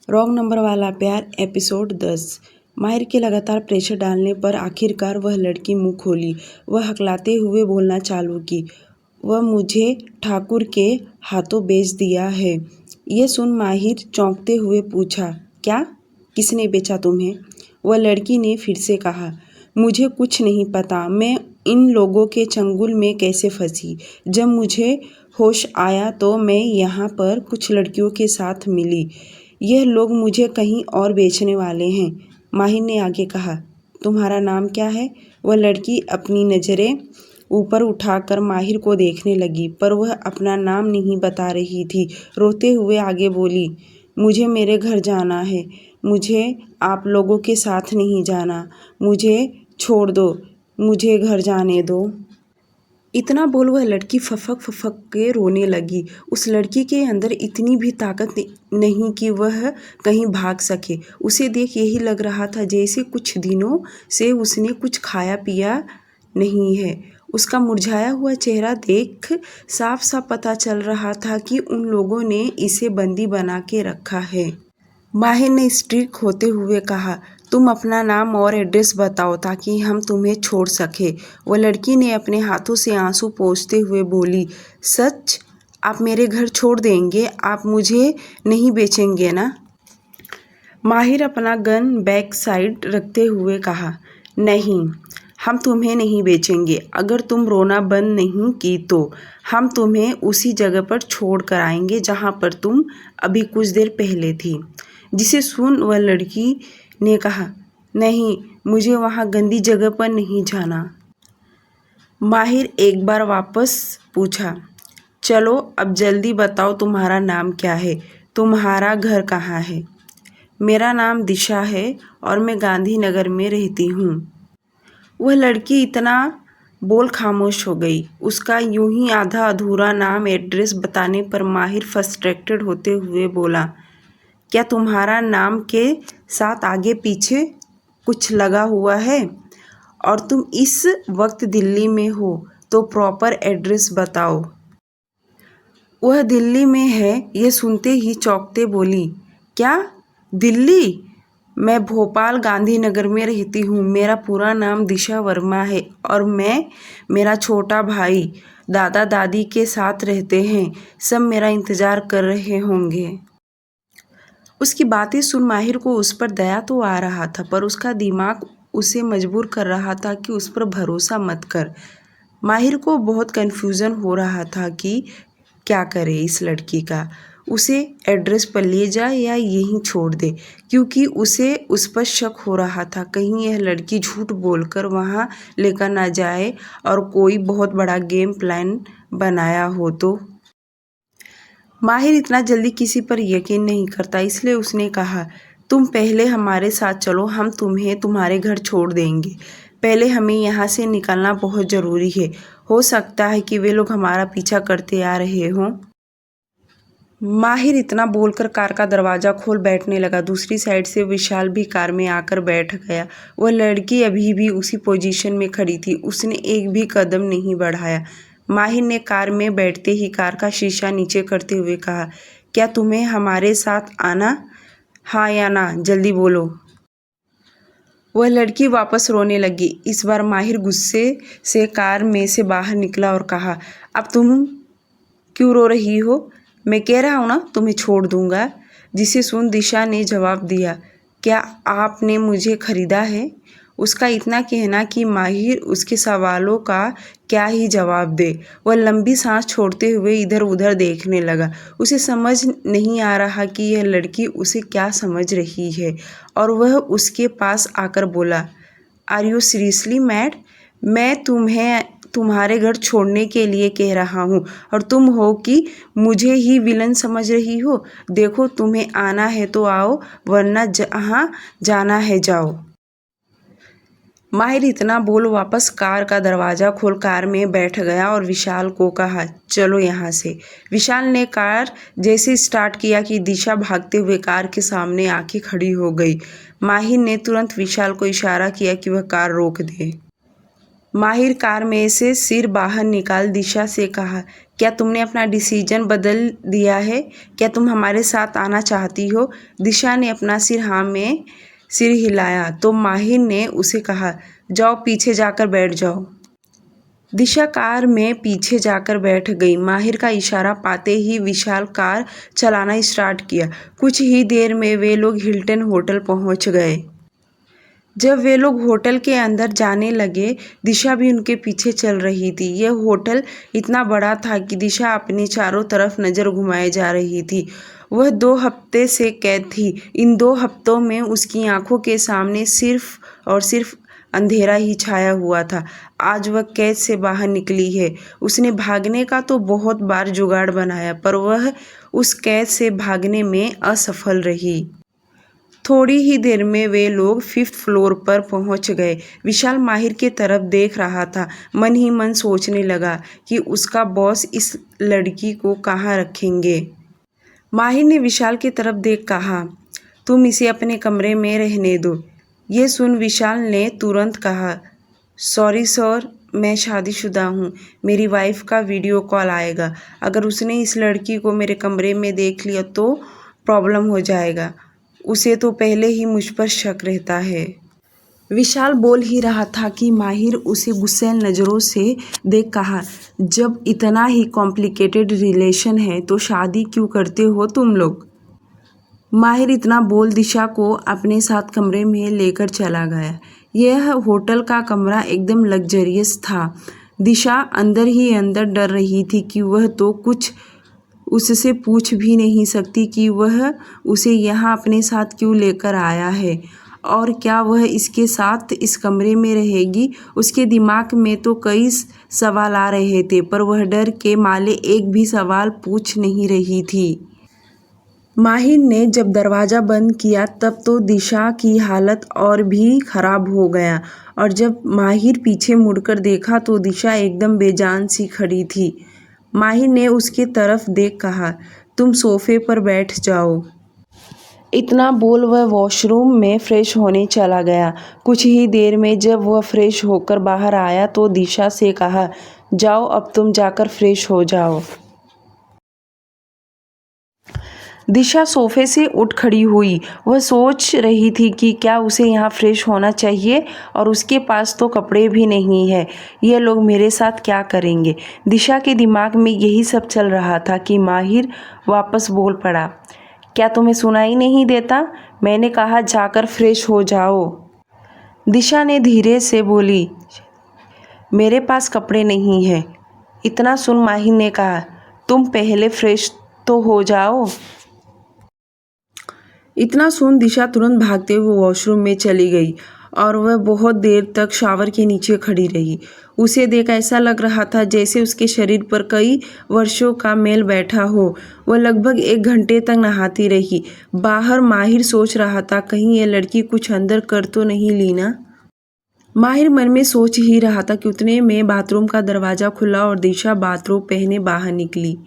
Wrong number वाला प्यार episode 10। माहिर के लगातार प्रेशर डालने पर आखिरकार वह लड़की मुंह खोली। वह हकलाते हुए बोलना चालू की, वह मुझे ठाकुर के हाथों बेच दिया है। यह सुन माहिर चौंकते हुए पूछा, क्या? किसने बेचा तुम्हें? वह लड़की ने फिर से कहा, मुझे कुछ नहीं पता, मैं इन लोगों के चंगुल में कैसे फंसी। जब मुझे होश आया तो मैं यहाँ पर कुछ लड़कियों के साथ मिली। यह लोग मुझे कहीं और बेचने वाले हैं। माहिर ने आगे कहा, तुम्हारा नाम क्या है? वह लड़की अपनी नज़रें ऊपर उठाकर माहिर को देखने लगी, पर वह अपना नाम नहीं बता रही थी। रोते हुए आगे बोली, मुझे मेरे घर जाना है, मुझे आप लोगों के साथ नहीं जाना, मुझे छोड़ दो, मुझे घर जाने दो। इतना बोल वह लड़की फफक के रोने लगी। उस लड़की के अंदर इतनी भी ताकत नहीं कि वह कहीं भाग सके। उसे देख यही लग रहा था जैसे कुछ दिनों से उसने कुछ खाया पिया नहीं है। उसका मुरझाया हुआ चेहरा देख साफ साफ पता चल रहा था कि उन लोगों ने इसे बंदी बना के रखा है। माहिर ने स्ट्रिक्ट होते हुए कहा, तुम अपना नाम और एड्रेस बताओ ताकि हम तुम्हें छोड़ सके। वह लड़की ने अपने हाथों से आंसू पोंछते हुए बोली, सच? आप मेरे घर छोड़ देंगे? आप मुझे नहीं बेचेंगे ना? माहिर अपना गन बैक साइड रखते हुए कहा, नहीं, हम तुम्हें नहीं बेचेंगे। अगर तुम रोना बंद नहीं की तो हम तुम्हें उसी जगह पर छोड़ कर आएंगे जहाँ पर तुम अभी कुछ देर पहले थी। जिसे सुन वह लड़की ने कहा, नहीं, मुझे वहाँ गंदी जगह पर नहीं जाना। माहिर एक बार वापस पूछा, चलो अब जल्दी बताओ तुम्हारा नाम क्या है, तुम्हारा घर कहाँ है? मेरा नाम दिशा है और मैं गांधीनगर में रहती हूँ। वह लड़की इतना बोल खामोश हो गई। उसका यूं ही आधा अधूरा नाम एड्रेस बताने पर माहिर फ्रस्ट्रेटेड होते हुए बोला, क्या तुम्हारा नाम के साथ आगे पीछे कुछ लगा हुआ है और तुम इस वक्त दिल्ली में हो तो प्रॉपर एड्रेस बताओ। वह दिल्ली में है। यह सुनते ही चौंकते बोली, क्या दिल्ली? मैं भोपाल गांधीनगर में रहती हूँ। मेरा पूरा नाम दिशा वर्मा है और मेरा छोटा भाई दादा दादी के साथ रहते हैं। सब मेरा इंतज़ार कर रहे होंगे। उसकी बातें सुन माहिर को उस पर दया तो आ रहा था, पर उसका दिमाग उसे मजबूर कर रहा था कि उस पर भरोसा मत कर। माहिर को बहुत कन्फ्यूज़न हो रहा था कि क्या करे इस लड़की का। उसे एड्रेस पर ले जाए या यहीं छोड़ दे, क्योंकि उसे उस पर शक हो रहा था कहीं यह लड़की झूठ बोलकर वहाँ लेकर ना जाए और कोई बहुत बड़ा गेम प्लान बनाया हो तो। माहिर इतना जल्दी किसी पर यकीन नहीं करता, इसलिए उसने कहा, तुम पहले हमारे साथ चलो, हम तुम्हें तुम्हारे घर छोड़ देंगे। पहले हमें यहाँ से निकलना बहुत ज़रूरी है। हो सकता है कि वे लोग हमारा पीछा करते आ रहे हों। माहिर इतना बोलकर कार का दरवाज़ा खोल बैठने लगा। दूसरी साइड से विशाल भी कार में आकर बैठ गया। वह लड़की अभी भी उसी पोजीशन में खड़ी थी। उसने एक भी कदम नहीं बढ़ाया। माहिर ने कार में बैठते ही कार का शीशा नीचे करते हुए कहा, क्या तुम्हें हमारे साथ आना? हाँ या ना, जल्दी बोलो। वह लड़की वापस रोने लगी। इस बार माहिर गुस्से से कार में से बाहर निकला और कहा, अब तुम क्यों रो रही हो? मैं कह रहा हूँ ना तुम्हें छोड़ दूंगा। जिसे सुन दिशा ने जवाब दिया, क्या आपने मुझे खरीदा है? उसका इतना कहना कि माहिर उसके सवालों का क्या ही जवाब दे। वह लंबी सांस छोड़ते हुए इधर उधर देखने लगा। उसे समझ नहीं आ रहा कि यह लड़की उसे क्या समझ रही है, और वह उसके पास आकर बोला, आर यू सीरियसली मैड? मैं तुम्हें तुम्हारे घर छोड़ने के लिए कह रहा हूँ और तुम हो कि मुझे ही विलन समझ रही हो? देखो, तुम्हें आना है तो आओ, वरना जहाँ जाना है जाओ। माहिर इतना बोल वापस कार का दरवाज़ा खोल कार में बैठ गया और विशाल को कहा, चलो यहाँ से। विशाल ने कार जैसे स्टार्ट किया कि दिशा भागते हुए कार के सामने आके खड़ी हो गई। माहिर ने तुरंत विशाल को इशारा किया कि वह कार रोक दे। माहिर कार में से सिर बाहर निकाल दिशा से कहा, क्या तुमने अपना डिसीजन बदल दिया है? क्या तुम हमारे साथ आना चाहती हो? दिशा ने अपना सिर हिलाया तो माहिर ने उसे कहा, जाओ पीछे जाकर बैठ जाओ। दिशा कार में पीछे जाकर बैठ गई। माहिर का इशारा पाते ही विशाल कार चलाना स्टार्ट किया। कुछ ही देर में वे लोग हिल्टन होटल पहुंच गए। जब वे लोग होटल के अंदर जाने लगे, दिशा भी उनके पीछे चल रही थी। यह होटल इतना बड़ा था कि दिशा अपने चारों तरफ नज़र घुमाए जा रही थी। वह 2 हफ्ते से कैद थी। इन 2 हफ्तों में उसकी आंखों के सामने सिर्फ और सिर्फ अंधेरा ही छाया हुआ था। आज वह कैद से बाहर निकली है। उसने भागने का तो बहुत बार जुगाड़ बनाया, पर वह उस कैद से भागने में असफल रही। थोड़ी ही देर में वे लोग 5th फ्लोर पर पहुंच गए। विशाल माहिर की तरफ देख रहा था। मन ही मन सोचने लगा कि उसका बॉस इस लड़की को कहाँ रखेंगे। माहिर ने विशाल की तरफ देख कहा, तुम इसे अपने कमरे में रहने दो। ये सुन विशाल ने तुरंत कहा, सॉरी सर, मैं शादीशुदा हूँ। मेरी वाइफ का वीडियो कॉल आएगा। अगर उसने इस लड़की को मेरे कमरे में देख लिया तो प्रॉब्लम हो जाएगा। उसे तो पहले ही मुझ पर शक रहता है। विशाल बोल ही रहा था कि माहिर उसे गुस्सैल नज़रों से देख कहा, जब इतना ही कॉम्प्लिकेटेड रिलेशन है तो शादी क्यों करते हो तुम लोग? माहिर इतना बोल दिशा को अपने साथ कमरे में लेकर चला गया। यह होटल का कमरा एकदम लग्जरियस था। दिशा अंदर ही अंदर डर रही थी कि वह तो कुछ उससे पूछ भी नहीं सकती कि वह उसे यहाँ अपने साथ क्यों लेकर आया है और क्या वह इसके साथ इस कमरे में रहेगी। उसके दिमाग में तो कई सवाल आ रहे थे, पर वह डर के मारे एक भी सवाल पूछ नहीं रही थी। माहिर ने जब दरवाज़ा बंद किया तब तो दिशा की हालत और भी ख़राब हो गया, और जब माहिर पीछे मुड़कर देखा तो दिशा एकदम बेजान सी खड़ी थी। माहिर ने उसकी तरफ देख कहा, तुम सोफे पर बैठ जाओ। इतना बोल वह वॉशरूम में फ्रेश होने चला गया। कुछ ही देर में जब वह फ्रेश होकर बाहर आया तो दिशा से कहा, जाओ अब तुम जाकर फ्रेश हो जाओ। दिशा सोफे से उठ खड़ी हुई। वह सोच रही थी कि क्या उसे यहाँ फ्रेश होना चाहिए, और उसके पास तो कपड़े भी नहीं है। ये लोग मेरे साथ क्या करेंगे? दिशा के दिमाग में यही सब चल रहा था कि माहिर वापस बोल पड़ा, क्या तुम्हें सुनाई नहीं देता? मैंने कहा जाकर फ्रेश हो जाओ। दिशा ने धीरे से बोली, मेरे पास कपड़े नहीं हैं। इतना सुन माहिर ने कहा, तुम पहले फ्रेश तो हो जाओ। इतना सुन दिशा तुरंत भागते हुए वॉशरूम में चली गई और वह बहुत देर तक शावर के नीचे खड़ी रही। उसे देख ऐसा लग रहा था जैसे उसके शरीर पर कई वर्षों का मैल बैठा हो। वह लगभग 1 घंटे तक नहाती रही। बाहर माहिर सोच रहा था, कहीं ये लड़की कुछ अंदर कर तो नहीं ली ना। माहिर मन में सोच ही रहा था कि उतने में बाथरूम का दरवाज़ा खुला और दिशा बाथरोब पहने बाहर निकली।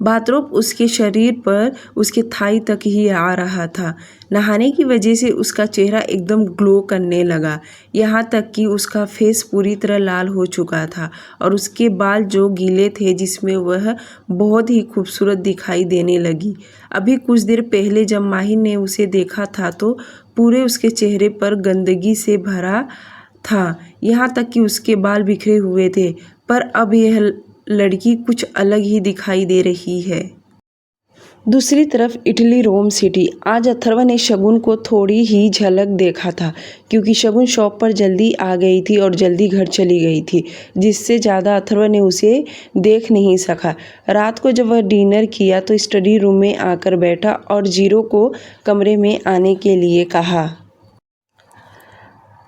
बाथरोब उसके शरीर पर उसके थाई तक ही आ रहा था। नहाने की वजह से उसका चेहरा एकदम ग्लो करने लगा, यहाँ तक कि उसका फेस पूरी तरह लाल हो चुका था और उसके बाल जो गीले थे, जिसमें वह बहुत ही खूबसूरत दिखाई देने लगी। अभी कुछ देर पहले जब माहिर ने उसे देखा था तो पूरे उसके चेहरे पर गंदगी से भरा था, यहाँ तक कि उसके बाल बिखरे हुए थे, पर अब यह लड़की कुछ अलग ही दिखाई दे रही है। दूसरी तरफ इटली रोम सिटी। आज अथर्व ने शगुन को थोड़ी ही झलक देखा था, क्योंकि शगुन शॉप पर जल्दी आ गई थी और जल्दी घर चली गई थी, जिससे ज़्यादा अथर्व ने उसे देख नहीं सका। रात को जब वह डिनर किया तो स्टडी रूम में आकर बैठा और जीरो को कमरे में आने के लिए कहा।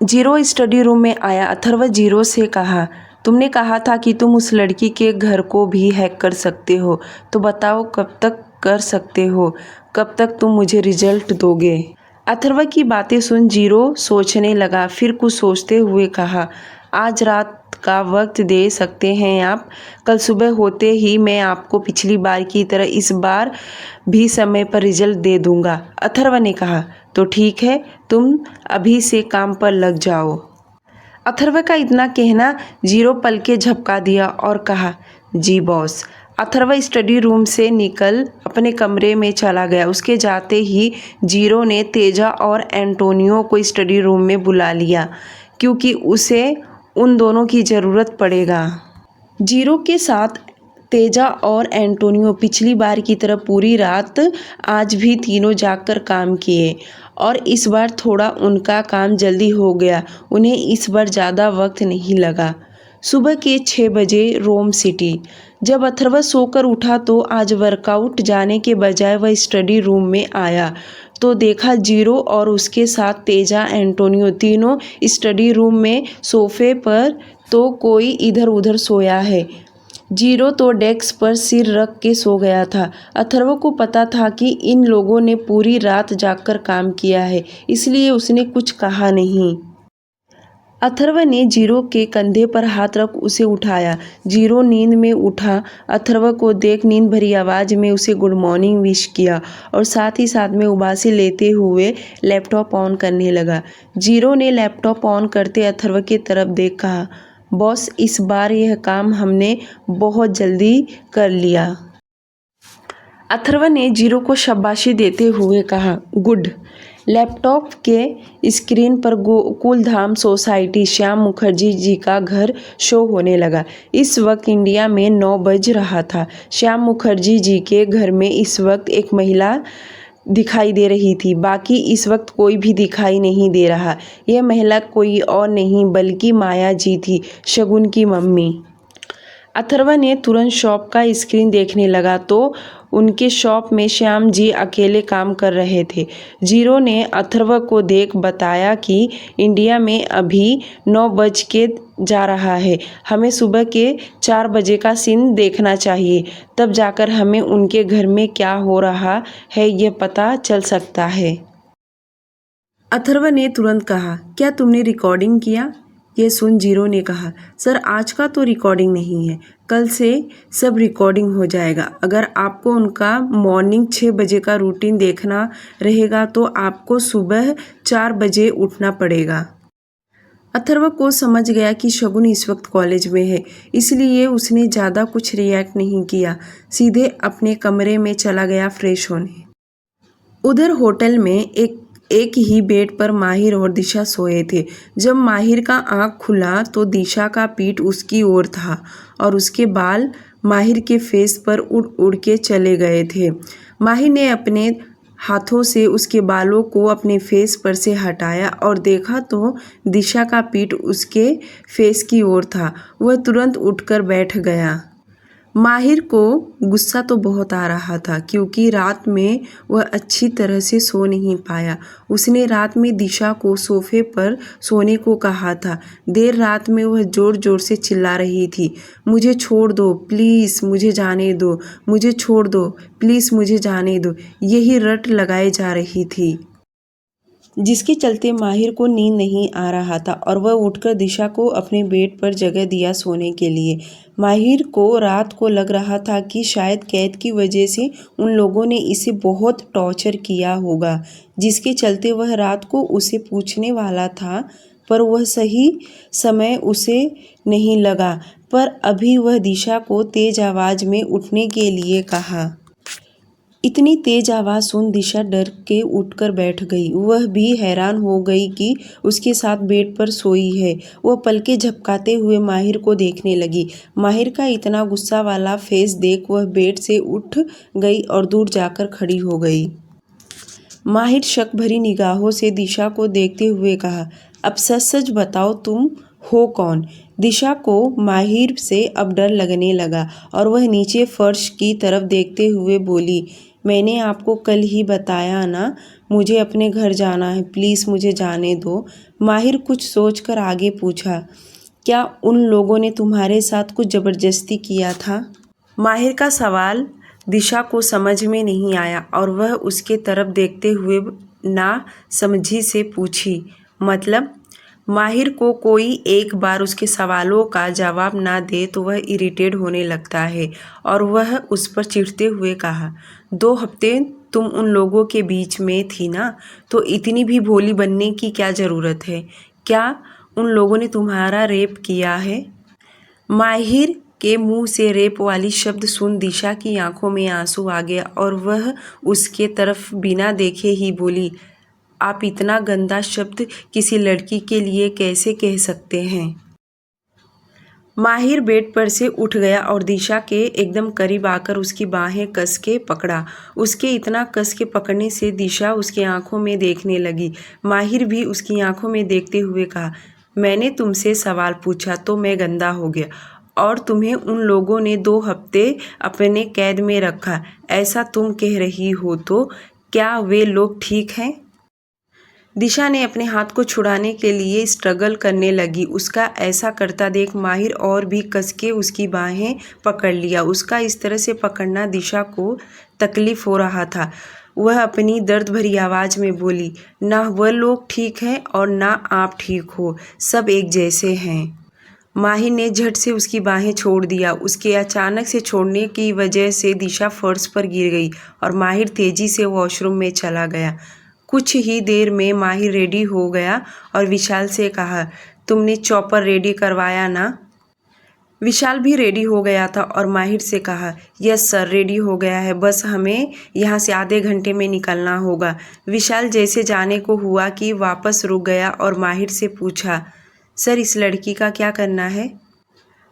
जीरो स्टडी रूम में आया। अथर्व जीरो से कहा, तुमने कहा था कि तुम उस लड़की के घर को भी हैक कर सकते हो, तो बताओ कब तक कर सकते हो? कब तक तुम मुझे रिजल्ट दोगे? अथर्व की बातें सुन जीरो सोचने लगा, फिर कुछ सोचते हुए कहा, आज रात का वक्त दे सकते हैं आप? कल सुबह होते ही मैं आपको पिछली बार की तरह इस बार भी समय पर रिजल्ट दे दूंगा। अथर्व ने कहा, तो ठीक है, तुम अभी से काम पर लग जाओ। अथर्व का इतना कहना जीरो पल के झपका दिया और कहा, जी बॉस। अथर्व स्टडी रूम से निकल अपने कमरे में चला गया। उसके जाते ही जीरो ने तेजा और एंटोनियो को स्टडी रूम में बुला लिया क्योंकि उसे उन दोनों की ज़रूरत पड़ेगा। जीरो के साथ तेजा और एंटोनियो पिछली बार की तरह पूरी रात आज भी तीनों जागकर काम किए और इस बार थोड़ा उनका काम जल्दी हो गया। उन्हें इस बार ज़्यादा वक्त नहीं लगा। सुबह के 6 बजे रोम सिटी। जब अथर्व सोकर उठा तो आज वर्कआउट जाने के बजाय वह स्टडी रूम में आया तो देखा जीरो और उसके साथ तेजा एंटोनियो तीनों स्टडी रूम में सोफे पर तो कोई इधर उधर सोया है। जीरो तो डेस्क पर सिर रख के सो गया था। अथर्व को पता था कि इन लोगों ने पूरी रात जागकर काम किया है, इसलिए उसने कुछ कहा नहीं। अथर्व ने जीरो के कंधे पर हाथ रख उसे उठाया। जीरो नींद में उठा। अथर्व को देख नींद भरी आवाज़ में उसे गुड मॉर्निंग विश किया और साथ ही साथ में उबासी लेते हुए लैपटॉप ऑन करने लगा। जीरो ने लैपटॉप ऑन करते अथर्व की तरफ देख कहा, बॉस इस बार यह काम हमने बहुत जल्दी कर लिया। अथर्व ने जीरो को शाबाशी देते हुए कहा, गुड। लैपटॉप के स्क्रीन पर गोकुलधाम सोसाइटी श्याम मुखर्जी जी का घर शो होने लगा। इस वक्त इंडिया में 9 बज रहा था। श्याम मुखर्जी जी के घर में इस वक्त एक महिला दिखाई दे रही थी। बाकी इस वक्त कोई भी दिखाई नहीं दे रहा। यह महिला कोई और नहीं बल्कि माया जी थी, शगुन की मम्मी। अथर्व ने तुरंत शॉप का स्क्रीन देखने लगा तो उनके शॉप में श्याम जी अकेले काम कर रहे थे। जीरो ने अथर्व को देख बताया कि इंडिया में अभी 9 बज के जा रहा है। हमें सुबह के 4 बजे का सीन देखना चाहिए, तब जाकर हमें उनके घर में क्या हो रहा है यह पता चल सकता है। अथर्व ने तुरंत कहा, क्या तुमने रिकॉर्डिंग किया? यह सुन जीरो ने कहा, सर आज का तो रिकॉर्डिंग नहीं है, कल से सब रिकॉर्डिंग हो जाएगा। अगर आपको उनका मॉर्निंग 6 बजे का रूटीन देखना रहेगा तो आपको सुबह 4 बजे उठना पड़ेगा। अथर्व को समझ गया कि शगुन इस वक्त कॉलेज में है, इसलिए उसने ज़्यादा कुछ रिएक्ट नहीं किया। सीधे अपने कमरे में चला गया फ्रेश होने। उधर होटल में एक ही बेड पर माहिर और दिशा सोए थे। जब माहिर का आंख खुला तो दिशा का पीठ उसकी ओर था और उसके बाल माहिर के फेस पर उड़ उड़ के चले गए थे। माहिर ने अपने हाथों से उसके बालों को अपने फेस पर से हटाया और देखा तो दिशा का पीठ उसके फेस की ओर था। वह तुरंत उठकर बैठ गया। माहिर को गुस्सा तो बहुत आ रहा था क्योंकि रात में वह अच्छी तरह से सो नहीं पाया। उसने रात में दिशा को सोफे पर सोने को कहा था। देर रात में वह ज़ोर ज़ोर से चिल्ला रही थी, मुझे छोड़ दो प्लीज़, मुझे जाने दो, मुझे छोड़ दो प्लीज़, मुझे जाने दो। यही रट लगाए जा रही थी, जिसके चलते माहिर को नींद नहीं आ रहा था और वह उठकर दिशा को अपने बेड पर जगह दिया सोने के लिए। माहिर को रात को लग रहा था कि शायद कैद की वजह से उन लोगों ने इसे बहुत टॉर्चर किया होगा, जिसके चलते वह रात को उसे पूछने वाला था, पर वह सही समय उसे नहीं लगा। पर अभी वह दिशा को तेज आवाज़ में उठने के लिए कहा। इतनी तेज आवाज़ सुन दिशा डर के उठकर बैठ गई। वह भी हैरान हो गई कि उसके साथ बेड पर सोई है। वह पलकें झपकाते हुए माहिर को देखने लगी। माहिर का इतना गुस्सा वाला फेस देख वह बेड से उठ गई और दूर जाकर खड़ी हो गई। माहिर शक भरी निगाहों से दिशा को देखते हुए कहा, अब सच सच बताओ तुम हो कौन? दिशा को माहिर से अब डर लगने लगा और वह नीचे फर्श की तरफ देखते हुए बोली, मैंने आपको कल ही बताया ना, मुझे अपने घर जाना है, प्लीज़ मुझे जाने दो। माहिर कुछ सोचकर आगे पूछा, क्या उन लोगों ने तुम्हारे साथ कुछ ज़बरदस्ती किया था? माहिर का सवाल दिशा को समझ में नहीं आया और वह उसके तरफ देखते हुए ना समझी से पूछी, मतलब? माहिर को कोई एक बार उसके सवालों का जवाब ना दे तो वह इरिटेट होने लगता है और वह उस पर चिढ़ते हुए कहा, 2 हफ्ते तुम उन लोगों के बीच में थी ना, तो इतनी भी भोली बनने की क्या ज़रूरत है? क्या उन लोगों ने तुम्हारा रेप किया है? माहिर के मुंह से रेप वाली शब्द सुन दिशा की आंखों में आंसू आ गया और वह उसके तरफ बिना देखे ही बोली, आप इतना गंदा शब्द किसी लड़की के लिए कैसे कह सकते हैं? माहिर बेड पर से उठ गया और दिशा के एकदम करीब आकर उसकी बाहें कस के पकड़ा। उसके इतना कस के पकड़ने से दिशा उसकी आंखों में देखने लगी। माहिर भी उसकी आंखों में देखते हुए कहा, मैंने तुमसे सवाल पूछा तो मैं गंदा हो गया और तुम्हें उन लोगों ने 2 हफ्ते अपने कैद में रखा, ऐसा तुम कह रही हो तो क्या वे लोग ठीक हैं? दिशा ने अपने हाथ को छुड़ाने के लिए स्ट्रगल करने लगी। उसका ऐसा करता देख माहिर और भी कस के उसकी बाहें पकड़ लिया। उसका इस तरह से पकड़ना दिशा को तकलीफ हो रहा था। वह अपनी दर्द भरी आवाज़ में बोली, ना वह लोग ठीक हैं और ना आप ठीक हो, सब एक जैसे हैं। माहिर ने झट से उसकी बाहें छोड़ दिया। उसके अचानक से छोड़ने की वजह से दिशा फर्श पर गिर गई और माहिर तेजी से वॉशरूम में चला गया। कुछ ही देर में माहिर रेडी हो गया और विशाल से कहा, तुमने चॉपर रेडी करवाया ना? विशाल भी रेडी हो गया था और माहिर से कहा, यस सर, रेडी हो गया है, बस हमें यहाँ से आधे घंटे में निकलना होगा। विशाल जैसे जाने को हुआ कि वापस रुक गया और माहिर से पूछा, सर इस लड़की का क्या करना है?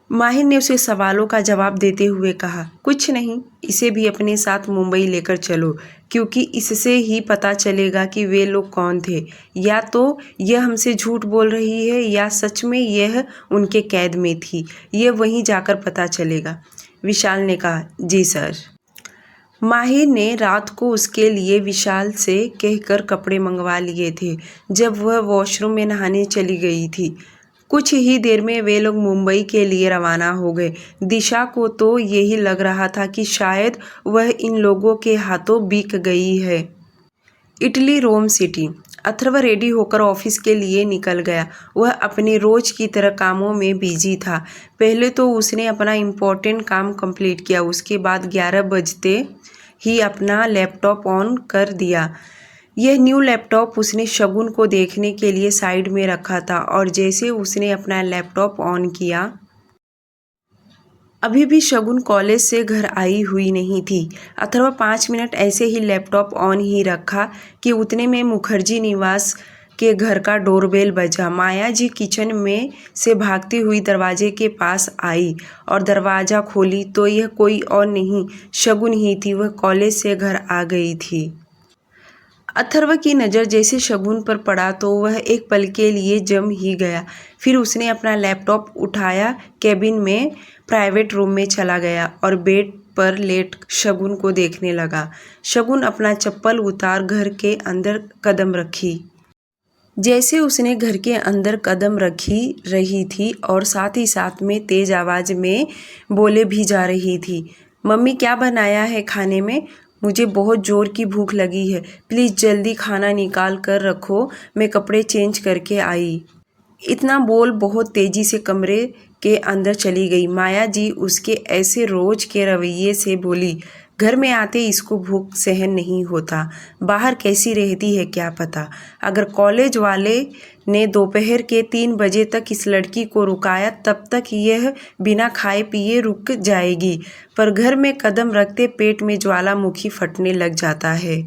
माहिर ने उसे सवालों का जवाब देते हुए कहा, कुछ नहीं, इसे भी अपने साथ मुंबई लेकर चलो, क्योंकि इससे ही पता चलेगा कि वे लोग कौन थे। या तो यह हमसे झूठ बोल रही है या सच में यह उनके कैद में थी। यह वहीं जाकर पता चलेगा। विशाल ने कहा, जी सर। माहिर ने रात को उसके लिए विशाल से कहकर कपड़े मंगवा लिए थे जब वह वॉशरूम में नहाने चली गई थी। कुछ ही देर में वे लोग मुंबई के लिए रवाना हो गए। दिशा को तो यही लग रहा था कि शायद वह इन लोगों के हाथों बिक गई है। इटली रोम सिटी। अथर्व रेडी होकर ऑफिस के लिए निकल गया। वह अपने रोज की तरह कामों में बिजी था। पहले तो उसने अपना इम्पोर्टेंट काम कंप्लीट किया। उसके बाद 11 बजते ही अपना लैपटॉप ऑन कर दिया। यह न्यू लैपटॉप उसने शगुन को देखने के लिए साइड में रखा था और जैसे उसने अपना लैपटॉप ऑन किया, अभी भी शगुन कॉलेज से घर आई हुई नहीं थी। अथर्व 5 मिनट ऐसे ही लैपटॉप ऑन ही रखा कि उतने में मुखर्जी निवास के घर का डोरबेल बजा। माया जी किचन में से भागती हुई दरवाजे के पास आई और दरवाज़ा खोली तो यह कोई और नहीं, शगुन ही थी। वह कॉलेज से घर आ गई थी। अथर्व की नज़र जैसे शगुन पर पड़ा तो वह एक पल के लिए जम ही गया। फिर उसने अपना लैपटॉप उठाया, कैबिन में प्राइवेट रूम में चला गया और बेड पर लेट शगुन को देखने लगा। शगुन अपना चप्पल उतार घर के अंदर कदम रखी। जैसे उसने घर के अंदर कदम रखी रही थी और साथ ही साथ में तेज आवाज़ में बोले भी जा रही थी, मम्मी क्या बनाया है खाने में? मुझे बहुत ज़ोर की भूख लगी है, प्लीज़ जल्दी खाना निकाल कर रखो, मैं कपड़े चेंज करके आई। इतना बोल बहुत तेज़ी से कमरे के अंदर चली गई। माया जी उसके ऐसे रोज के रवैये से बोली, घर में आते इसको भूख सहन नहीं होता, बाहर कैसी रहती है क्या पता। अगर कॉलेज वाले ने दोपहर के 3 बजे तक इस लड़की को रुकाया तब तक यह बिना खाए पिए रुक जाएगी, पर घर में कदम रखते पेट में ज्वालामुखी फटने लग जाता है।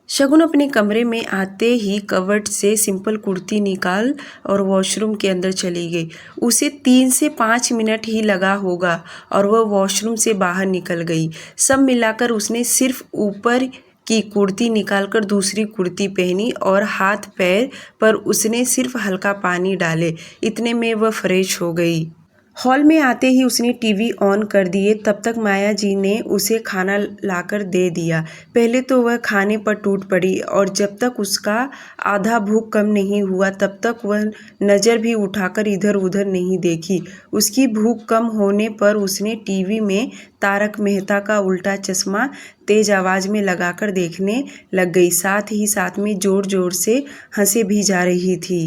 शगुन अपने कमरे में आते ही कवर्ट से सिंपल कुर्ती निकाल और वॉशरूम के अंदर चली गई। उसे 3 से 5 मिनट ही लगा होगा और वह वॉशरूम से बाहर निकल गई। सब मिलाकर उसने सिर्फ ऊपर की कुर्ती निकालकर दूसरी कुर्ती पहनी और हाथ पैर पर उसने सिर्फ हल्का पानी डाले। इतने में वह फ्रेश हो गई। हॉल में आते ही उसने टीवी ऑन कर दिए। तब तक माया जी ने उसे खाना लाकर दे दिया। पहले तो वह खाने पर टूट पड़ी और जब तक उसका आधा भूख कम नहीं हुआ तब तक वह नज़र भी उठाकर इधर उधर नहीं देखी। उसकी भूख कम होने पर उसने टीवी में तारक मेहता का उल्टा चश्मा तेज आवाज़ में लगाकर देखने लग गई। साथ ही साथ में ज़ोर ज़ोर से हंसे भी जा रही थी।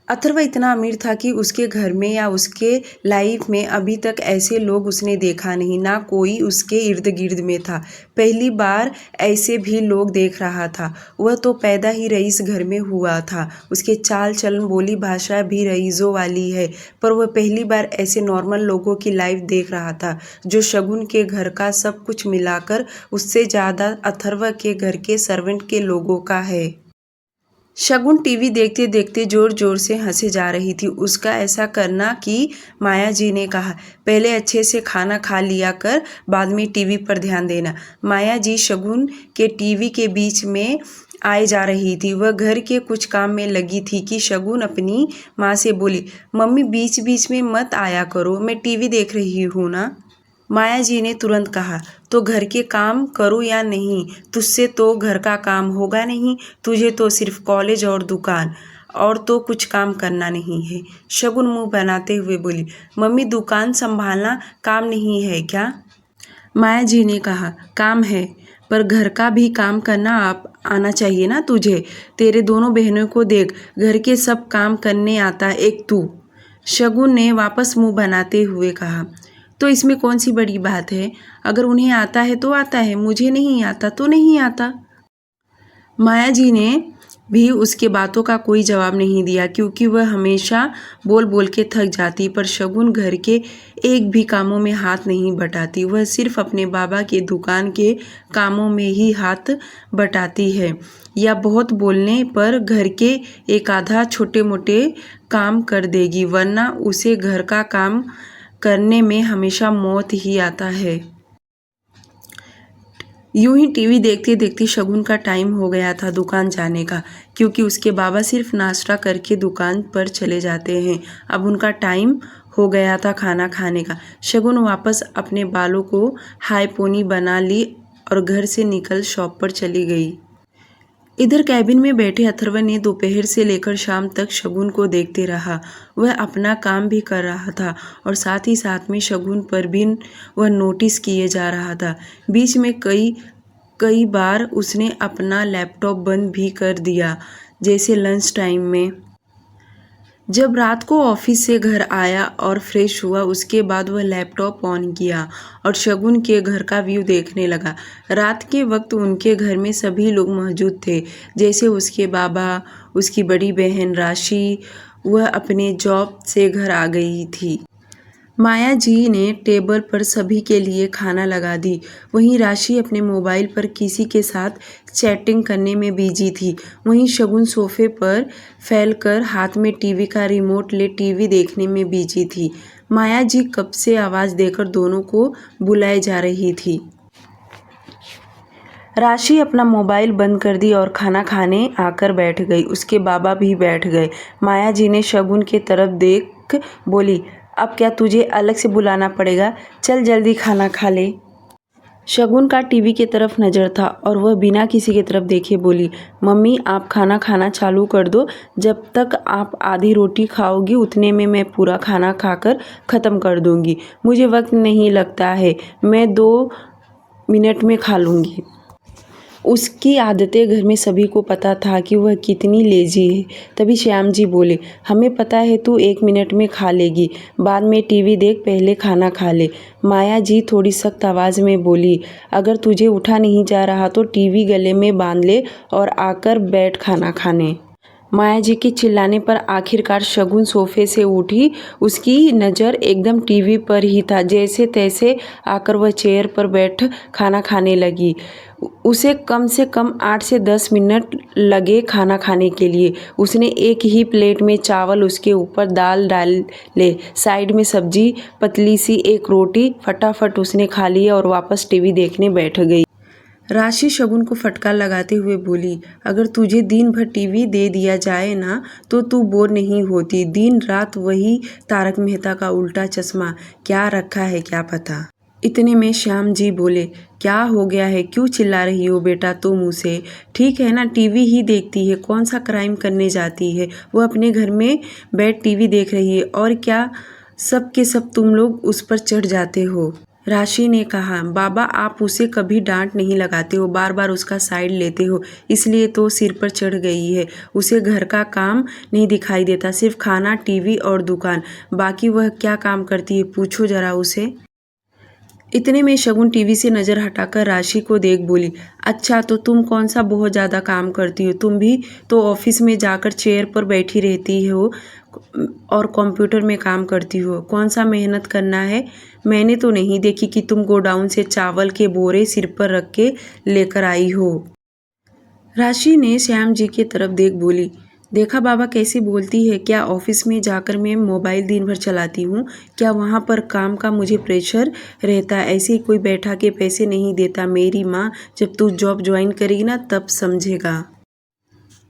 अथर्व इतना अमीर था कि उसके घर में या उसके लाइफ में अभी तक ऐसे लोग उसने देखा नहीं, ना कोई उसके इर्द गिर्द में था। पहली बार ऐसे भी लोग देख रहा था। वह तो पैदा ही रईस घर में हुआ था, उसके चाल चलन बोली भाषा भी रईसों वाली है, पर वह पहली बार ऐसे नॉर्मल लोगों की लाइफ देख रहा था जो शगुन के घर का सब कुछ मिलाकर उससे ज़्यादा अथर्व के घर के सर्वेंट के लोगों का है। शगुन टीवी देखते देखते जोर जोर से हंसे जा रही थी। उसका ऐसा करना कि माया जी ने कहा, पहले अच्छे से खाना खा लिया कर, बाद में टीवी पर ध्यान देना। माया जी शगुन के टीवी के बीच में आए जा रही थी। वह घर के कुछ काम में लगी थी कि शगुन अपनी माँ से बोली, मम्मी बीच बीच में मत आया करो, मैं टीवी देख रही हूँ ना। माया जी ने तुरंत कहा, तो घर के काम करूँ या नहीं, तुझसे तो घर का काम होगा नहीं, तुझे तो सिर्फ कॉलेज और दुकान, और तो कुछ काम करना नहीं है। शगुन मुंह बनाते हुए बोली, मम्मी दुकान संभालना काम नहीं है क्या? माया जी ने कहा, काम है, पर घर का भी काम करना आना चाहिए ना तुझे। तेरे दोनों बहनों को देख, घर के सब काम करने आता एक तू। शगुन ने वापस मुंह बनाते हुए कहा, तो इसमें कौन सी बड़ी बात है, अगर उन्हें आता है तो आता है, मुझे नहीं आता तो नहीं आता। माया जी ने भी उसके बातों का कोई जवाब नहीं दिया, क्योंकि वह हमेशा बोल बोल के थक जाती, पर शगुन घर के एक भी कामों में हाथ नहीं बटाती। वह सिर्फ अपने बाबा के दुकान के कामों में ही हाथ बटाती है, या बहुत बोलने पर घर के एक आधा छोटे मोटे काम कर देगी, वरना उसे घर का काम करने में हमेशा मौत ही आता है। यूं ही टीवी देखते देखते शगुन का टाइम हो गया था दुकान जाने का, क्योंकि उसके बाबा सिर्फ नाश्ता करके दुकान पर चले जाते हैं। अब उनका टाइम हो गया था खाना खाने का। शगुन वापस अपने बालों को हाई पोनी बना ली और घर से निकल शॉप पर चली गई। इधर कैबिन में बैठे अथर्व ने दोपहर से लेकर शाम तक शगुन को देखते रहा। वह अपना काम भी कर रहा था और साथ ही साथ में शगुन पर भी वह नोटिस किए जा रहा था। बीच में कई बार उसने अपना लैपटॉप बंद भी कर दिया, जैसे लंच टाइम में। जब रात को ऑफिस से घर आया और फ्रेश हुआ, उसके बाद वह लैपटॉप ऑन किया और शगुन के घर का व्यू देखने लगा। रात के वक्त उनके घर में सभी लोग मौजूद थे, जैसे उसके बाबा, उसकी बड़ी बहन राशि। वह अपने जॉब से घर आ गई थी। माया जी ने टेबल पर सभी के लिए खाना लगा दी। वहीं राशि अपने मोबाइल पर किसी के साथ चैटिंग करने में बिजी थी। वहीं शगुन सोफे पर फैलकर हाथ में टीवी का रिमोट ले टीवी देखने में बिजी थी। माया जी कब से आवाज़ देकर दोनों को बुलाए जा रही थी। राशि अपना मोबाइल बंद कर दी और खाना खाने आकर बैठ गई। उसके बाबा भी बैठ गए। माया जी ने शगुन की तरफ देख बोली, अब क्या तुझे अलग से बुलाना पड़ेगा, चल जल्दी खाना खा ले। शगुन का टीवी की तरफ नज़र था और वह बिना किसी की तरफ देखे बोली, मम्मी आप खाना खाना चालू कर दो, जब तक आप आधी रोटी खाओगी उतने में मैं पूरा खाना खाकर ख़त्म कर दूंगी। मुझे वक्त नहीं लगता है, मैं 2 मिनट में खा लूँगी। उसकी आदतें घर में सभी को पता था कि वह कितनी लेजी है। तभी श्याम जी बोले, हमें पता है तू 1 मिनट में खा लेगी, बाद में टीवी देख, पहले खाना खा ले। माया जी थोड़ी सख्त आवाज़ में बोली, अगर तुझे उठा नहीं जा रहा तो टीवी गले में बांध ले और आकर बैठ खाना खाने। माया जी के चिल्लाने पर आखिरकार शगुन सोफे से उठी। उसकी नज़र एकदम टीवी पर ही था। जैसे तैसे आकर वह चेयर पर बैठ खाना खाने लगी। उसे कम से कम 8 से 10 मिनट लगे खाना खाने के लिए। उसने एक ही प्लेट में चावल, उसके ऊपर दाल डाले, साइड में सब्जी, पतली सी एक रोटी, फटाफट उसने खा लिया और वापस टीवी देखने बैठ गई। राशि शगुन को फटकार लगाते हुए बोली, अगर तुझे दिन भर टीवी दे दिया जाए ना तो तू बोर नहीं होती। दिन रात वही तारक मेहता का उल्टा चश्मा, क्या रखा है क्या पता। इतने में श्याम जी बोले, क्या हो गया है, क्यों चिल्ला रही हो बेटा तुम उसे? ठीक है ना, टीवी ही देखती है, कौन सा क्राइम करने जाती है। वो अपने घर में बैठ टीवी देख रही है और क्या सब के सब तुम लोग उस पर चढ़ जाते हो। राशि ने कहा, बाबा आप उसे कभी डांट नहीं लगाते हो, बार बार उसका साइड लेते हो, इसलिए तो सिर पर चढ़ गई है। उसे घर का काम नहीं दिखाई देता, सिर्फ खाना, टीवी और दुकान। बाकी वह क्या काम करती है, पूछो जरा उसे। इतने में शगुन टीवी से नज़र हटाकर राशि को देख बोली, अच्छा तो तुम कौन सा बहुत ज़्यादा काम करती हो? तुम भी तो ऑफिस में जाकर चेयर पर बैठी रहती हो और कंप्यूटर में काम करती हो। कौन सा मेहनत करना है? मैंने तो नहीं देखी कि तुम गोडाउन से चावल के बोरे सिर पर रख के लेकर आई हो। राशि ने श्याम जी की तरफ देख बोली, देखा बाबा कैसी बोलती है। क्या ऑफिस में जाकर मैं मोबाइल दिन भर चलाती हूँ? क्या वहाँ पर काम का मुझे प्रेशर रहता है? ऐसे ही कोई बैठा के पैसे नहीं देता। मेरी माँ, जब तू जॉब ज्वाइन करेगी ना तब समझेगा।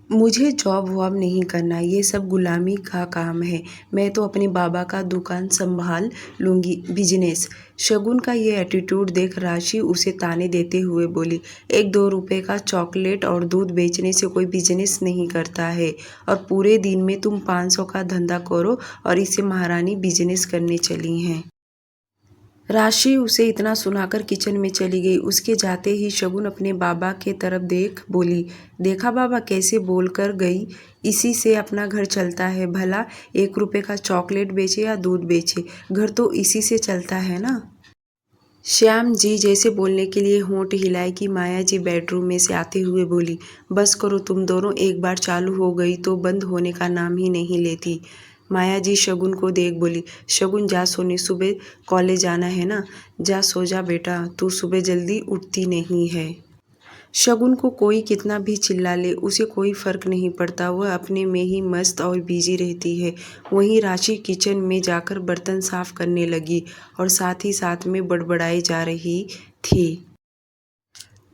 मुझे जॉब वॉब नहीं करना, ये सब गुलामी का काम है। मैं तो अपने बाबा का दुकान संभाल लूँगी, बिजनेस। शगुन का ये एटीट्यूड देख राशि उसे ताने देते हुए बोली, 1-2 रुपए का चॉकलेट और दूध बेचने से कोई बिजनेस नहीं करता है, और पूरे दिन में तुम 500 का धंधा करो और इसे महारानी बिजनेस करने चली हैं। राशि उसे इतना सुनाकर किचन में चली गई। उसके जाते ही शगुन अपने बाबा के तरफ देख बोली, देखा बाबा कैसे बोलकर गई, इसी से अपना घर चलता है। भला 1 रुपए का चॉकलेट बेचे या दूध बेचे, घर तो इसी से चलता है ना। श्याम जी जैसे बोलने के लिए होंठ हिलाए कि माया जी बेडरूम में से आते हुए बोली, बस करो तुम दोनों, एक बार चालू हो गई तो बंद होने का नाम ही नहीं लेती। माया जी शगुन को देख बोली, शगुन जा सोने, सुबह कॉलेज जाना है ना, जा सो जा बेटा, तू सुबह जल्दी उठती नहीं है। शगुन को कोई कितना भी चिल्ला ले उसे कोई फर्क नहीं पड़ता, वह अपने में ही मस्त और बिजी रहती है। वहीं राशि किचन में जाकर बर्तन साफ करने लगी और साथ ही साथ में बड़बड़ाई जा रही थी।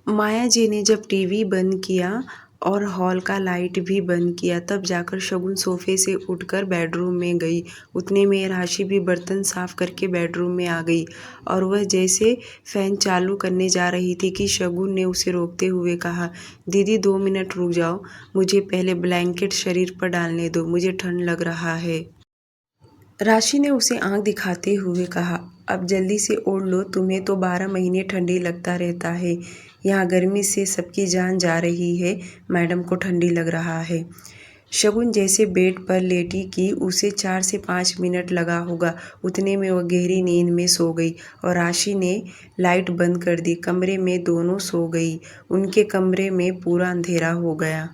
माया जी ने जब टीवी बंद किया और हॉल का लाइट भी बंद किया तब जाकर शगुन सोफे से उठकर बेडरूम में गई। उतने में राशि भी बर्तन साफ करके बेडरूम में आ गई और वह जैसे फ़ैन चालू करने जा रही थी कि शगुन ने उसे रोकते हुए कहा, दीदी 2 मिनट रुक जाओ, मुझे पहले ब्लैंकेट शरीर पर डालने दो, मुझे ठंड लग रहा है। राशि ने उसे आंख दिखाते हुए कहा, अब जल्दी से ओढ़ लो, तुम्हें तो 12 महीने ठंडी लगता रहता है। यहाँ गर्मी से सबकी जान जा रही है, मैडम को ठंडी लग रहा है। शगुन जैसे बेड पर लेटी कि उसे 4 से 5 मिनट लगा होगा। उतने में वह गहरी नींद में सो गई और राशि ने लाइट बंद कर दी। कमरे में दोनों सो गई। उनके कमरे में पूरा अंधेरा हो गया।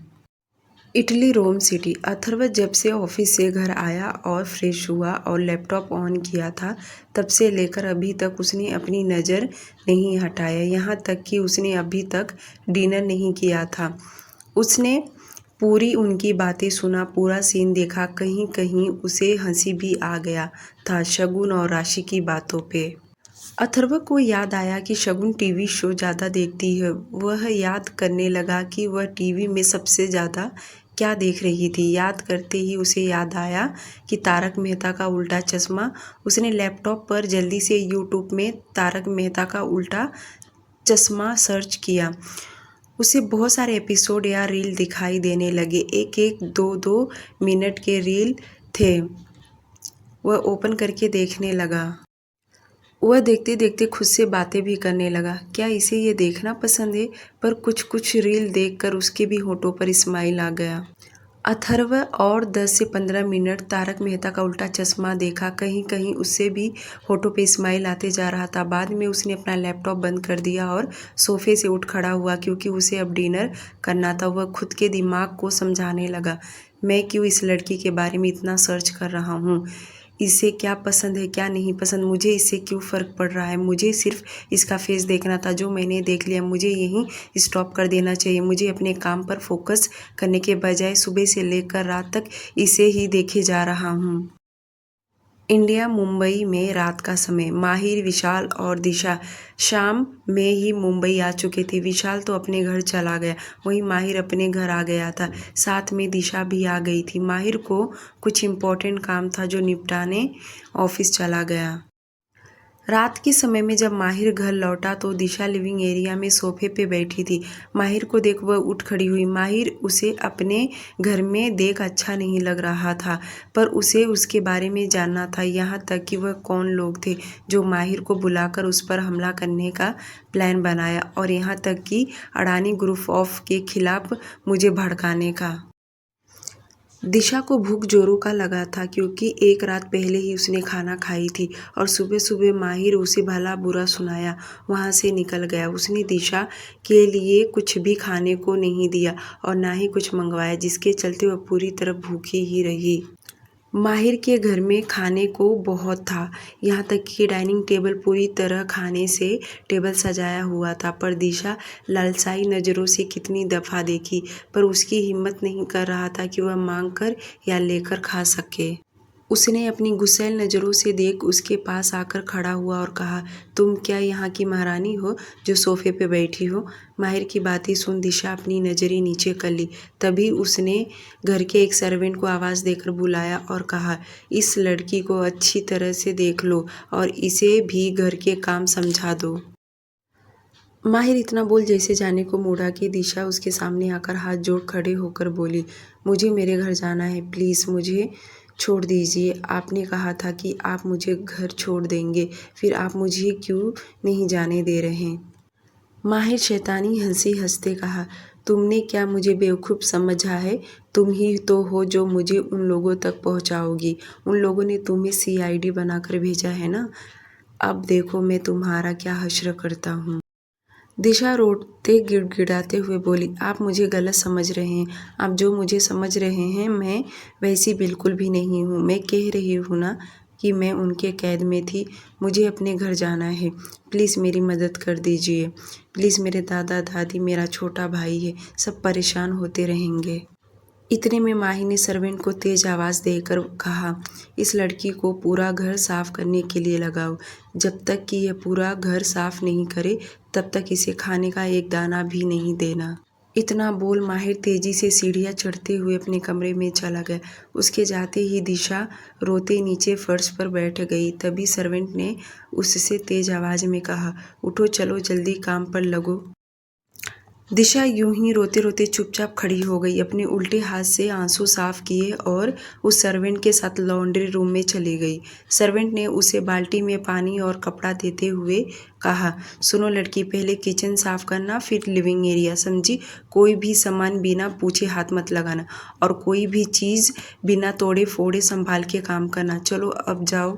इटली रोम सिटी। अथर्व जब से ऑफिस से घर आया और फ्रेश हुआ और लैपटॉप ऑन किया था तब से लेकर अभी तक उसने अपनी नज़र नहीं हटाया। यहाँ तक कि उसने अभी तक डिनर नहीं किया था। उसने पूरी उनकी बातें सुना, पूरा सीन देखा। कहीं कहीं उसे हंसी भी आ गया था शगुन और राशि की बातों पे। अथर्व को याद आया कि शगुन टीवी शो ज़्यादा देखती है। वह याद करने लगा कि वह टीवी में सबसे ज़्यादा क्या देख रही थी। याद करते ही उसे याद आया कि तारक मेहता का उल्टा चश्मा। उसने लैपटॉप पर जल्दी से यूट्यूब में तारक मेहता का उल्टा चश्मा सर्च किया। उसे बहुत सारे एपिसोड या रील दिखाई देने लगे। एक एक 2-2 मिनट के रील थे। वह ओपन करके देखने लगा। वह देखते देखते खुद से बातें भी करने लगा, क्या इसे ये देखना पसंद है? पर कुछ कुछ रील देखकर उसके भी होठों पर स्माइल आ गया। अथर्व और 10 से 15 मिनट तारक मेहता का उल्टा चश्मा देखा। कहीं कहीं उससे भी होठों पे स्माइल आते जा रहा था। बाद में उसने अपना लैपटॉप बंद कर दिया और सोफे से उठ खड़ा हुआ क्योंकि उसे अब डिनर करना था। वह खुद के दिमाग को समझाने लगा, मैं क्यों इस लड़की के बारे में इतना सर्च कर रहा हूँ, इसे क्या पसंद है क्या नहीं पसंद, मुझे इससे क्यों फ़र्क पड़ रहा है। मुझे सिर्फ इसका फेस देखना था, जो मैंने देख लिया मुझे यहीं स्टॉप कर देना चाहिए। मुझे अपने काम पर फोकस करने के बजाय सुबह से लेकर रात तक इसे ही देखे जा रहा हूँ। इंडिया मुंबई में रात का समय। माहिर, विशाल और दिशा शाम में ही मुंबई आ चुके थे। विशाल तो अपने घर चला गया, वहीं माहिर अपने घर आ गया था। साथ में दिशा भी आ गई थी। माहिर को कुछ इम्पोर्टेंट काम था जो निपटाने ऑफिस चला गया। रात के समय में जब माहिर घर लौटा तो दिशा लिविंग एरिया में सोफे पे बैठी थी। माहिर को देख वह उठ खड़ी हुई। माहिर उसे अपने घर में देख अच्छा नहीं लग रहा था, पर उसे उसके बारे में जानना था, यहाँ तक कि वह कौन लोग थे जो माहिर को बुलाकर उस पर हमला करने का प्लान बनाया, और यहाँ तक कि अडानी ग्रुप ऑफ के खिलाफ मुझे भड़काने का। दिशा को भूख जोरों का लगा था, क्योंकि एक रात पहले ही उसने खाना खाई थी और सुबह सुबह माहिर उसे भला बुरा सुनाया वहाँ से निकल गया। उसने दिशा के लिए कुछ भी खाने को नहीं दिया और ना ही कुछ मंगवाया, जिसके चलते वह पूरी तरह भूखी ही रही। माहिर के घर में खाने को बहुत था, यहाँ तक कि डाइनिंग टेबल पूरी तरह खाने से टेबल सजाया हुआ था, पर दिशा लालसाई नज़रों से कितनी दफ़ा देखी, पर उसकी हिम्मत नहीं कर रहा था कि वह मांग कर या लेकर खा सके। उसने अपनी गुस्सैल नज़रों से देख उसके पास आकर खड़ा हुआ और कहा, तुम क्या यहाँ की महारानी हो जो सोफे पे बैठी हो? माहिर की बातें सुन दिशा अपनी नज़रें नीचे कर ली। तभी उसने घर के एक सर्वेंट को आवाज़ देकर बुलाया और कहा, इस लड़की को अच्छी तरह से देख लो और इसे भी घर के काम समझा दो। माहिर इतना बोल जैसे जाने को मुड़ा कि दिशा उसके सामने आकर हाथ जोड़ खड़े होकर बोली, मुझे मेरे घर जाना है, प्लीज़ मुझे छोड़ दीजिए। आपने कहा था कि आप मुझे घर छोड़ देंगे, फिर आप मुझे क्यों नहीं जाने दे रहे? माहिर शैतानी हंसी हंसते कहा, तुमने क्या मुझे बेवकूफ़ समझा है? तुम ही तो हो जो मुझे उन लोगों तक पहुंचाओगी। उन लोगों ने तुम्हें CID बनाकर भेजा है ना। अब देखो मैं तुम्हारा क्या हश्र करता हूँ। दिशा रोते गिड़गिड़ाते हुए बोली, आप मुझे गलत समझ रहे हैं। आप जो मुझे समझ रहे हैं मैं वैसी बिल्कुल भी नहीं हूँ। मैं कह रही हूँ ना कि मैं उनके कैद में थी। मुझे अपने घर जाना है। प्लीज़ मेरी मदद कर दीजिए। प्लीज़, मेरे दादा दादी, मेरा छोटा भाई है, सब परेशान होते रहेंगे। इतने में माही ने सर्वेंट को तेज आवाज़ देकर कहा, इस लड़की को पूरा घर साफ करने के लिए लगाओ। जब तक कि यह पूरा घर साफ नहीं करे तब तक इसे खाने का एक दाना भी नहीं देना। इतना बोल माहिर तेजी से सीढ़ियाँ चढ़ते हुए अपने कमरे में चला गया। उसके जाते ही दिशा रोते नीचे फर्श पर बैठ गई। तभी सर्वेंट ने उससे तेज आवाज़ में कहा, उठो, चलो जल्दी काम पर लगो। दिशा यूं ही रोते रोते चुपचाप खड़ी हो गई। अपने उल्टे हाथ से आंसू साफ किए और उस सर्वेंट के साथ लॉन्ड्री रूम में चली गई। सर्वेंट ने उसे बाल्टी में पानी और कपड़ा देते हुए कहा, सुनो लड़की, पहले किचन साफ करना, फिर लिविंग एरिया, समझी? कोई भी सामान बिना पूछे हाथ मत लगाना और कोई भी चीज़ बिना तोड़े फोड़े संभाल के काम करना। चलो अब जाओ।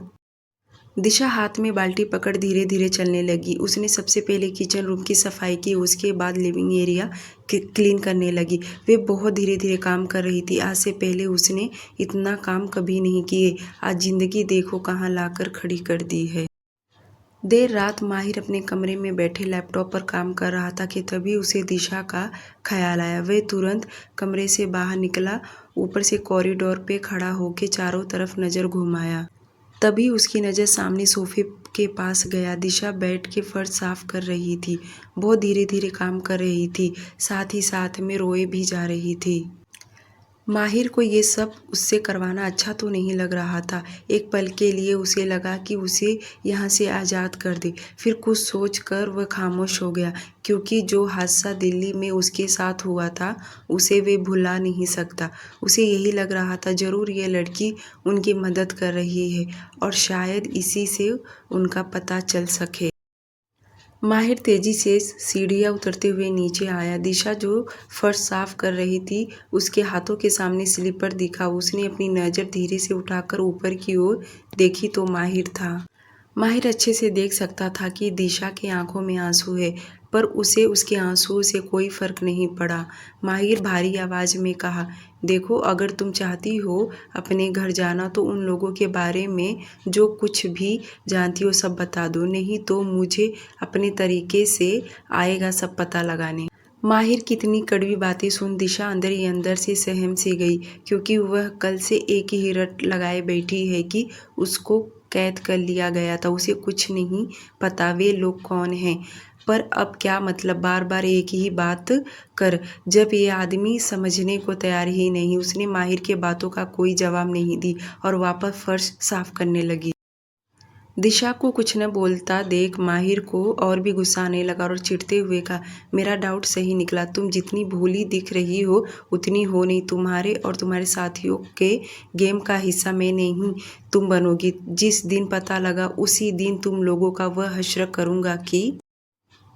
दिशा हाथ में बाल्टी पकड़ धीरे धीरे चलने लगी। उसने सबसे पहले किचन रूम की सफाई की, उसके बाद लिविंग एरिया क्लीन करने लगी। वे बहुत धीरे धीरे काम कर रही थी। आज से पहले उसने इतना काम कभी नहीं किए। आज जिंदगी देखो कहाँ लाकर खड़ी कर दी है। देर रात माहिर अपने कमरे में बैठे लैपटॉप पर काम कर रहा था कि तभी उसे दिशा का ख्याल आया। वह तुरंत कमरे से बाहर निकला, ऊपर से कॉरिडोर पे खड़ा होकर चारों तरफ नज़र घुमाया। तभी उसकी नज़र सामने सोफे के पास गया। दिशा बैठ के फर्श साफ कर रही थी, बहुत धीरे धीरे काम कर रही थी, साथ ही साथ में रोए भी जा रही थी। माहिर को ये सब उससे करवाना अच्छा तो नहीं लग रहा था। एक पल के लिए उसे लगा कि उसे यहाँ से आज़ाद कर दे, फिर कुछ सोच कर वह खामोश हो गया, क्योंकि जो हादसा दिल्ली में उसके साथ हुआ था उसे वे भुला नहीं सकता। उसे यही लग रहा था, ज़रूर ये लड़की उनकी मदद कर रही है और शायद इसी से उनका पता चल सके। माहिर तेजी से सीढ़ियाँ उतरते हुए नीचे आया। दिशा जो फर्श साफ कर रही थी उसके हाथों के सामने स्लीपर दिखा। उसने अपनी नज़र धीरे से उठाकर ऊपर की ओर देखी तो माहिर था। माहिर अच्छे से देख सकता था कि दिशा की आंखों में आंसू है, पर उसे उसके आंसुओं से कोई फर्क नहीं पड़ा। माहिर भारी आवाज़ में कहा, देखो, अगर तुम चाहती हो अपने घर जाना तो उन लोगों के बारे में जो कुछ भी जानती हो सब बता दो, नहीं तो मुझे अपने तरीके से आएगा सब पता लगाने। माहिर की इतनी कड़वी बातें सुन दिशा अंदर ही अंदर से सहम सी गई, क्योंकि वह कल से एक ही रट लगाए बैठी है कि उसको कैद कर लिया गया था। उसे कुछ नहीं पता वे लोग कौन हैं, पर अब क्या मतलब बार बार एक ही बात कर, जब ये आदमी समझने को तैयार ही नहीं। उसने माहिर के बातों का कोई जवाब नहीं दी और वापस फर्श साफ करने लगी। दिशा को कुछ न बोलता देख माहिर को और भी गुस्सा आने लगा और चिढ़ते हुए कहा, मेरा डाउट सही निकला। तुम जितनी भोली दिख रही हो उतनी हो नहीं। तुम्हारे और तुम्हारे साथियों के गेम का हिस्सा मैं नहीं तुम बनोगी। जिस दिन पता लगा उसी दिन तुम लोगों का वह हश्र करूँगा कि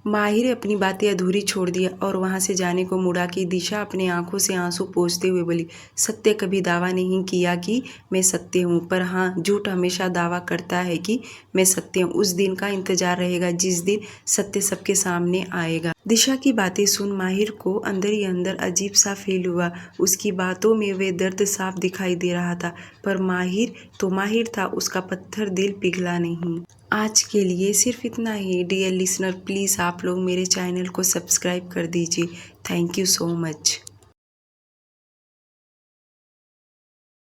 माहिर अपनी बातें अधूरी छोड़ दिया और वहाँ से जाने को मुड़ा कि दिशा अपने आंखों से आंसू पोंछते हुए बोली, सत्य कभी दावा नहीं किया कि मैं सत्य हूँ, पर हाँ झूठ हमेशा दावा करता है कि मैं सत्य हूँ। उस दिन का इंतजार रहेगा जिस दिन सत्य सबके सामने आएगा। दिशा की बातें सुन माहिर को अंदर ही अंदर अजीब सा फील हुआ। उसकी बातों में वे दर्द साफ दिखाई दे रहा था, पर माहिर तो माहिर था, उसका पत्थर दिल पिघला नहीं। आज के लिए सिर्फ इतना ही। डियर लिसनर, प्लीज़ आप लोग मेरे चैनल को सब्सक्राइब कर दीजिए। Thank you so much.